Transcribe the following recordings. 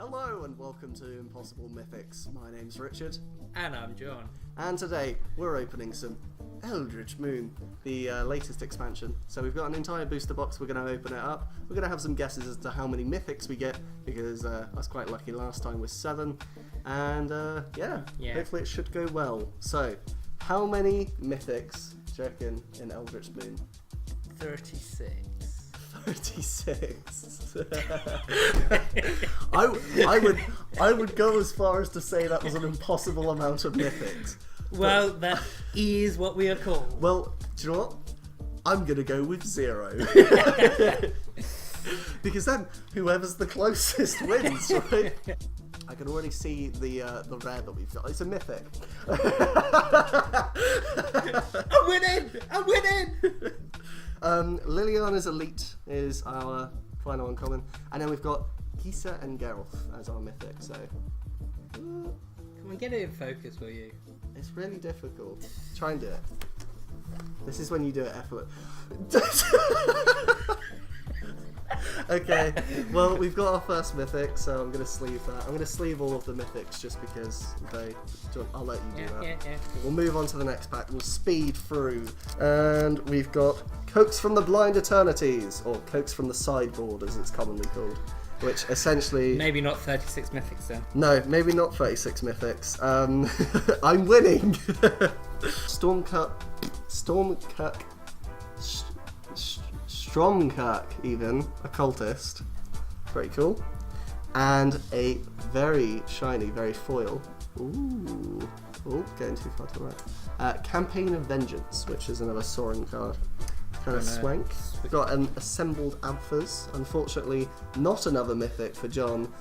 Hello and welcome to Impossible Mythics. My name's Richard. And I'm John. And today we're opening some Eldritch Moon, the latest expansion. So we've got an entire booster box, we're going to open it up. We're going to have some guesses as to how many Mythics we get, because I was quite lucky last time with 7. And yeah, hopefully it should go well. So, how many Mythics do you reckon in Eldritch Moon? 36. 36. I would go as far as to say that was an impossible amount of Mythics. Well, that is what we are called. Well, do you know what? I'm gonna go with 0. Because then whoever's the closest wins, right? I can already see the rare that we've got. It's a mythic. I'm winning! I'm winning! Liliana's Elite is our final uncommon, and then we've got Kisa and Geralt as our mythic. So, Come on, get it in focus, will you? it's really difficult. Try and do it. This is when you do it effort. Okay, well, we've got our first mythic, so I'm going to sleeve that. I'm going to sleeve all of the mythics just because I'll let you do that. Yeah. We'll move on to the next pack. We'll speed through. And we've got Cokes from the Blind Eternities, or Cokes from the Sideboard as it's commonly called, which essentially... Maybe not 36 mythics then. No, maybe not 36 mythics. I'm winning! Stromkirk, even, occultist, very cool, and a very shiny, very foil. Ooh, getting too far to the right. Campaign of Vengeance, which is another soaring card, kind of swank. We've got an Assembled Alphas. Unfortunately, not another mythic for John,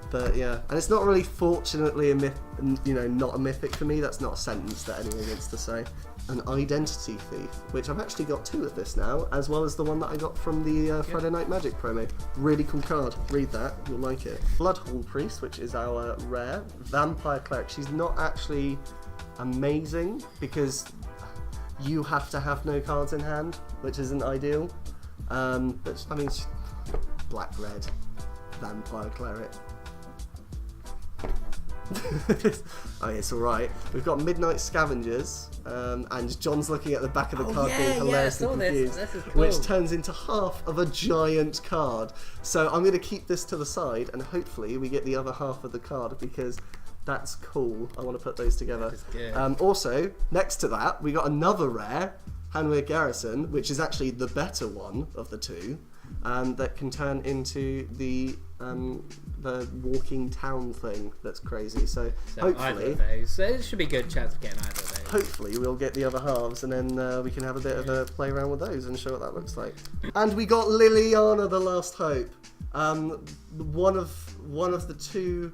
but yeah, and it's not really fortunately a myth, not a mythic for me. That's not a sentence that anyone wants to say. An Identity Thief, which I've actually got 2 of this now, as well as the one that I got from the Friday Night Magic promo. Really cool card. Read that, you'll like it. Bloodhorn Priest, which is our rare. Vampire Cleric. She's not actually amazing because you have to have no cards in hand, which isn't ideal. But I mean, black-red Vampire Cleric. Oh, it's alright. We've got Midnight Scavengers, and John's looking at the back of the card being hilariously confused, this is cool. which turns into half of a giant card. So I'm going to keep this to the side, and hopefully we get the other half of the card, because that's cool. I want to put those together. That is good. Also, next to that, we got another rare, Hanweir Garrison, which is actually the better one of the 2. That can turn into the walking town thing. That's crazy. So hopefully, either of those. So it should be a good chance of getting either of those. Hopefully we'll get the other halves, and then we can have a bit of a play around with those and show what that looks like. And we got Liliana, the Last Hope. One of the 2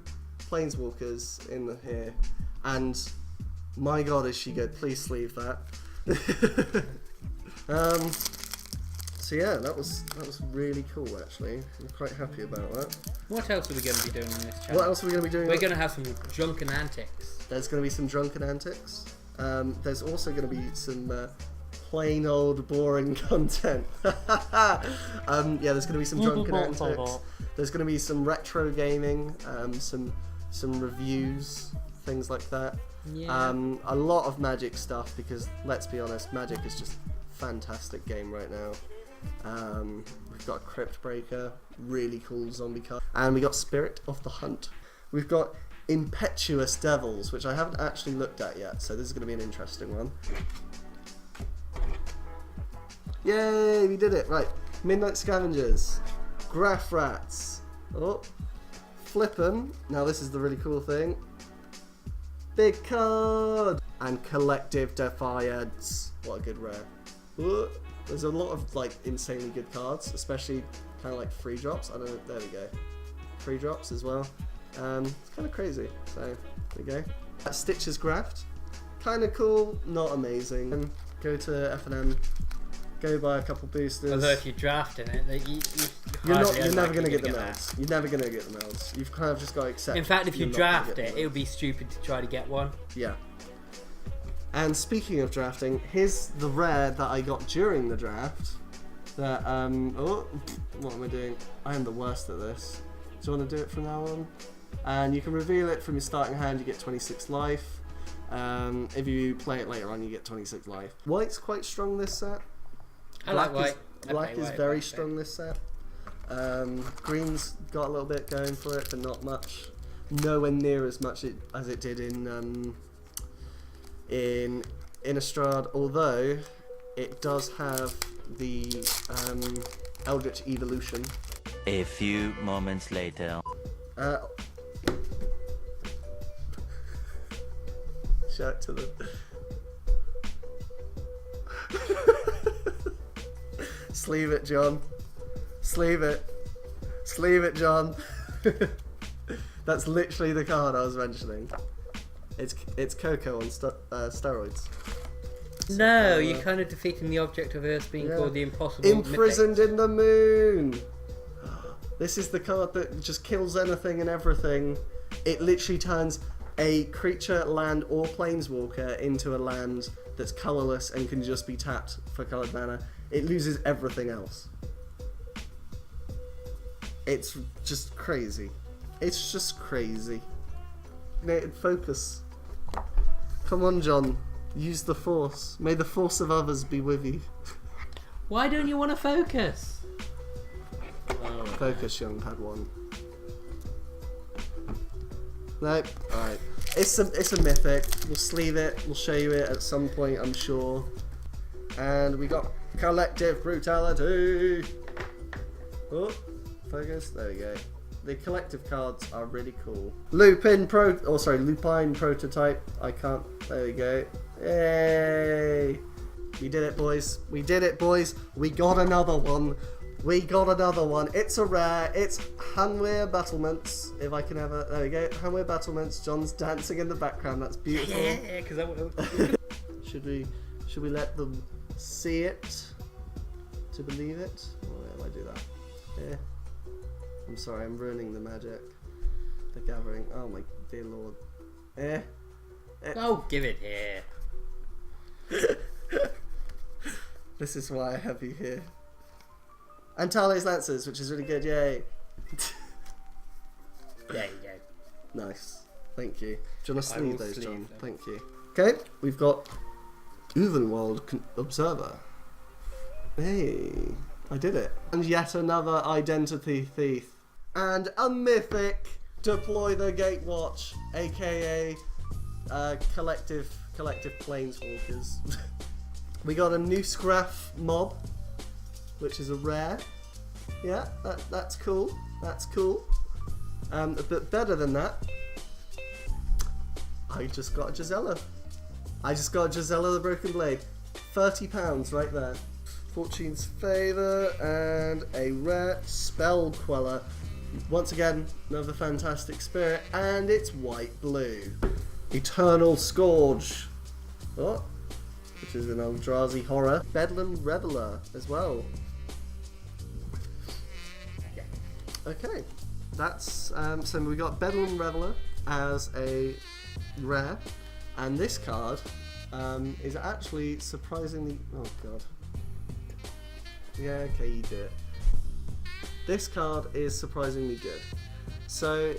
planeswalkers in here, and my God, is she good? Please sleeve that. So yeah, that was really cool actually. I'm quite happy about that. What else are we going to be doing on this channel? What else are we going to be doing? We're going to have some drunken antics. There's going to be some drunken antics. There's also going to be some plain old boring content. Yeah, there's going to be some drunken antics. There's going to be some retro gaming, some reviews, things like that. Yeah. A lot of Magic stuff, because let's be honest, Magic is just a fantastic game right now. We've got a Crypt Breaker, really cool zombie card, and we got Spirit of the Hunt. We've got Impetuous Devils, which I haven't actually looked at yet, so this is going to be an interesting one. Yay, we did it! Right, Midnight Scavengers, Graph Rats, Flippin', now this is the really cool thing, Big Card, and Collective Defiance. What a good rare. There's a lot of insanely good cards, especially kind of like free drops. I don't know, there we go. Free drops as well. It's kind of crazy. So there we go. Stitcher's Graft, kind of cool, not amazing. Go to F&M, go buy a couple boosters. Although if you're drafting it, you're never going to get the melds. You're never going to get the melds. You've kind of just got to accept. In fact, if you draft it, it would be stupid to try to get one. Yeah. And speaking of drafting, here's the rare that I got during the draft. That what am I doing? I am the worst at this. Do you want to do it from now on? And you can reveal it from your starting hand. You get 26 life. If you play it later on, you get 26 life. White's quite strong this set. I like white. Black is very strong this set. Green's got a little bit going for it, but not much. Nowhere near as much as it did in Innistrad, although it does have the Eldritch evolution. A few moments later. Shout out to them. Sleeve it, John. Sleeve it. Sleeve it, John. That's literally the card I was mentioning. It's Coco on steroids. No, you're kind of defeating the object of Earth being called the impossible. Imprisoned Mythics. in the moon. This is the card that just kills anything and everything. It literally turns a creature, land, or planeswalker into a land that's colourless and can just be tapped for coloured mana. It loses everything else. It's just crazy. It's just crazy. Native focus. Come on, John. Use the force. May the force of others be with you. Why don't you want to focus? Focus, young Padawan. Nope. Alright. It's a mythic. We'll sleeve it. We'll show you it at some point, I'm sure. And we got Collective Brutality. Oh, focus. There we go. The collective cards are really cool. Lupine Prototype. I can't. There we go. Yay! We did it, boys. We did it, boys. We got another one. We got another one. It's a rare. It's Hanweir Battlements. If I can have a... There we go. Hanweir Battlements. John's dancing in the background. That's beautiful. Yeah, because Should we let them see it to believe it? Or why do I do that? Yeah. I'm sorry, I'm ruining the magic. The gathering. Oh my dear lord. Oh, give it here. This is why I have you here. And Tale's Lancers, which is really good, yay. There you go. Nice. Thank you. Do you want to I sleeve will those, sleeve John? them. Thank you. Okay, we've got Uvenwald Observer. Hey, I did it. And yet another Identity Thief. And a Mythic, Deploy the Gatewatch, aka Collective Planeswalkers. We got a new Scraff Mob, which is a rare. Yeah, that's cool. That's cool. But better than that, I just got a Gisela. The Broken Blade. £30 right there. Fortune's Favour and a rare Spell Queller. Once again, another fantastic spirit, and it's white-blue. Eternal Scourge. Oh, which is an Eldrazi horror. Bedlam Reveler as well. Yeah. Okay, that's so we got Bedlam Reveler as a rare, and this card is actually surprisingly. Oh god. Yeah, okay, you do it. This card is surprisingly good. So,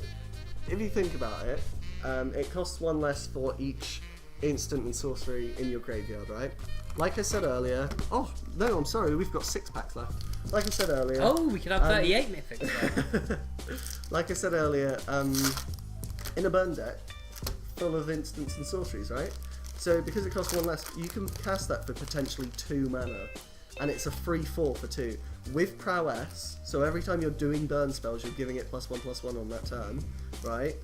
if you think about it, it costs one less for each instant and sorcery in your graveyard, right? Like I said earlier... Oh, no, I'm sorry, we've got 6 packs left. Like I said earlier... Oh, we can have 38 mythics there. Like I said earlier, in a burn deck, full of instants and sorceries, right? So, because it costs one less, you can cast that for potentially 2 mana. And it's a free 4 for 2. With prowess, so every time you're doing burn spells, you're giving it +1/+1 on that turn, right?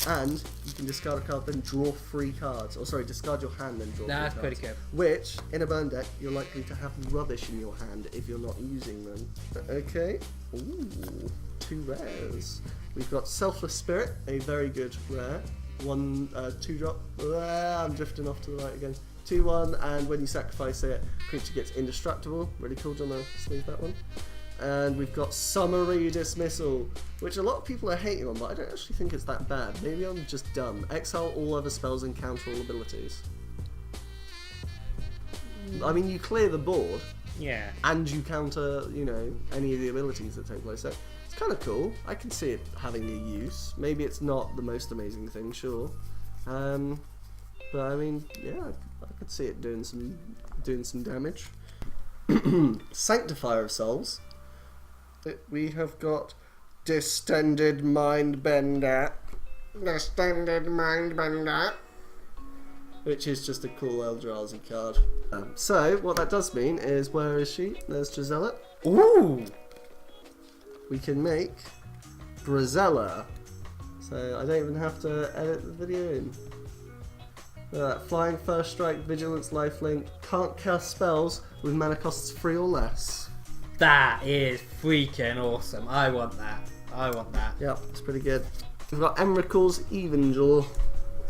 And you can discard a card, then draw 3 cards. Or sorry, discard your hand, then draw 3 cards. That's pretty good. Which, in a burn deck, you're likely to have rubbish in your hand if you're not using them. Okay. Ooh, 2 rares. We've got Selfless Spirit, a very good rare. 2-drop. I'm drifting off to the right again. 2/1, and when you sacrifice it, creature gets indestructible. Really cool. Do you want to sleeve that one? And we've got Summary Dismissal, which a lot of people are hating on, but I don't actually think it's that bad. Maybe I'm just dumb. Exile all other spells and counter all abilities. I mean, you clear the board, Yeah. and you counter, any of the abilities that take place there. It's kind of cool. I can see it having a use. Maybe it's not the most amazing thing, sure. But I mean, yeah, I could see it doing some damage. Sanctifier of Souls. We have got Distended Mindbender. Distended Mindbender. Which is just a cool Eldrazi card. So, what that does mean is, where is she? There's Gisela. Ooh! We can make Brazella. So, I don't even have to edit the video in. Flying, First Strike, Vigilance, Lifelink. Can't cast spells with mana costs 3 or less. That is freaking awesome. I want that. Yep, it's pretty good. We've got Emrakul's Evangel.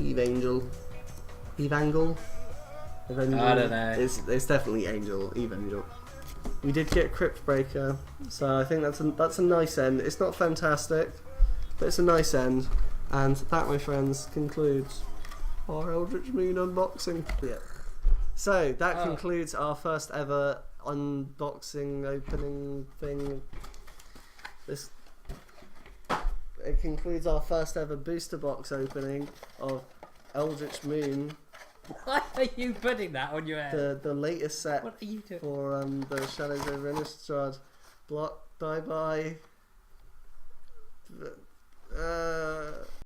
Evangel? I don't know. It's definitely Evangel. We did get Crypt Breaker, so I think that's a nice end. It's not fantastic, but it's a nice end. And that, my friends, concludes our Eldritch Moon unboxing. Yeah. So that concludes our first ever unboxing opening thing. It concludes our first ever booster box opening of Eldritch Moon. Why are you putting that on your head? The latest set What are you doing? for the Shadows over Innistrad block. Bye bye.